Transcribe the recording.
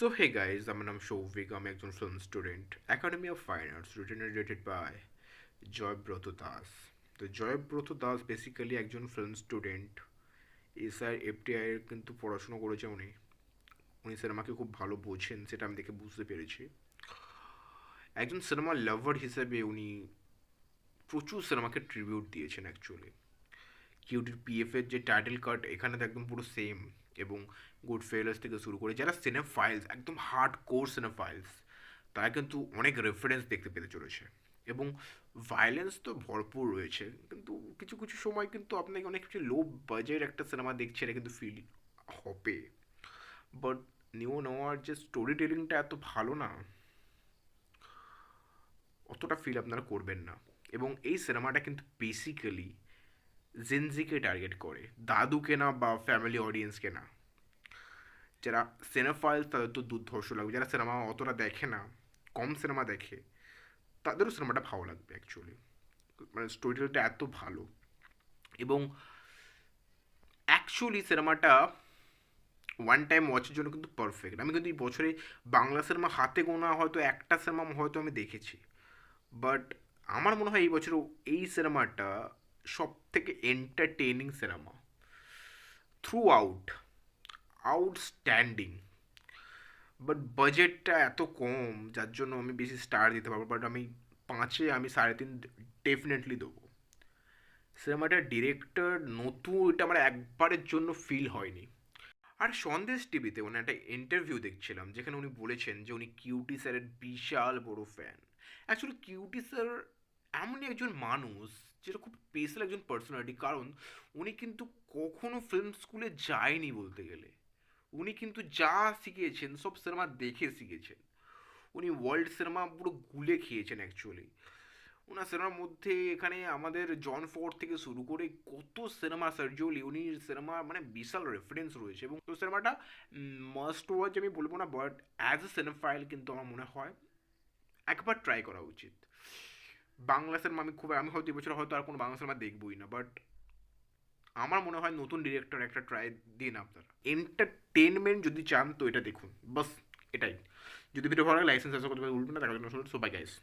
So hey guys, আমার নাম সৌভিক, আমি একজন film student, academy of fine arts, written rated by Joybrata Das. তো জয়ব্রত দাস বেসিক্যালি একজন ফিল্ম স্টুডেন্ট। এসআর এফটিআই এর কিন্তু পড়াশুনো করেছে উনি। উনি সিনেমাকে খুব ভালো বোঝেন, সেটা আমি দেখে বুঝতে পেরেছি। একজন সিনেমা লাভার হিসেবে উনি প্রচুর সিনেমাকে ট্রিবিউট দিয়েছেন অ্যাকচুয়ালি। কিউটির পিএফ এর যে টাইটেল কাট এখানে তো একদম পুরো সেম। এবং গুড ফেলার্স থেকে শুরু করে যারা সিনে ফাইলস, একদম হার্ড কোর সিনে ফাইলস, তারা কিন্তু অনেক রেফারেন্স দেখতে পেতে চলেছে। এবং ভায়োলেন্স তো ভরপুর রয়েছে, কিন্তু কিছু কিছু সময় কিন্তু আপনাকে অনেক কিছু লো বাজেট একটা সিনেমা দেখছে, এটা কিন্তু ফিল হবে। বাট নিউ নোয়ার যে স্টোরি টেলিংটা এত ভালো না, অতটা ফিল আপনারা করবেন না। এবং এই সিনেমাটা কিন্তু বেসিক্যালি জেনজিকে টার্গেট করে, দাদুকে না বা ফ্যামিলি অডিয়েন্সকে না। যারা সিনেফাইল তাদের তো দুর্ধর্ষ লাগবে, যারা সিনেমা অতটা দেখে না, কম সিনেমা দেখে, তাদেরও সিনেমাটা ভালো লাগবে অ্যাকচুয়ালি। মানে স্টোরিটা এত ভালো। এবং অ্যাকচুয়ালি সিনেমাটা ওয়ান টাইম ওয়াচের জন্য কিন্তু পারফেক্ট। আমি কিন্তু এই বছরে বাংলা সিনেমা হাতে গোনা হয়তো একটা সিনেমা হয়তো আমি দেখেছি, বাট আমার মনে হয় এই বছর এই সিনেমাটা সব থেকে entertaining cinema through out, outstanding. But বাজেটটা এত কম, যার জন্য আমি বেশি স্টার দিতে পারবো, বাট আমি পাঁচে আমি 3.5 ডেফিনেটলি দেবো। সিনেমাটার ডিরেক্টর নতুন, এটা আমার একবারের জন্য ফিল হয়নি। আর সন্দেশ টিভিতে উনি একটা ইন্টারভিউ দেখছিলাম, যেখানে উনি বলেছেন যে উনি কিউটি স্যারের বিশাল বড় ফ্যান। অ্যাকচুয়ালি কিউটি স্যার এমনই একজন মানুষ যেটা খুব স্পেশাল একজন পার্সোনালিটি, কারণ উনি কিন্তু কখনো ফিল্ম স্কুলে যায়নি বলতে গেলে। উনি কিন্তু যা শিখিয়েছেন সব সিনেমা দেখে শিখেছেন। উনি ওয়ার্ল্ড সিনেমা পুরো গুলে খেয়েছেন অ্যাকচুয়ালি। ওনার সিনেমার মধ্যে এখানে আমাদের জন ফোর্ড থেকে শুরু করে কত সিনেমা, সার্জিও লিওনির সিনেমা, মানে বিশাল রেফারেন্স রয়েছে। এবং তো সিনেমাটা মাস্ট ওয়াচ আমি বলবো না, বাট অ্যাজ এ সিনেফাইল কিন্তু আমার মনে হয় একবার ট্রাই করা উচিত। বাংলা সিনেমা আমি হয়তো এবছর হয়তো আর কোনো বাংলা সিনেমা দেখবই না, বাট আমার মনে হয় নতুন ডিরেক্টর একটা ট্রাই দিন আপনারা। এন্টারটেনমেন্ট যদি চান তো এটা দেখুন, বাস এটাই। যদি ভিডিও ভালো লাগে লাইসেন্স আছে করতে বলবেন না, দেখার জন্য সবাই গাইস।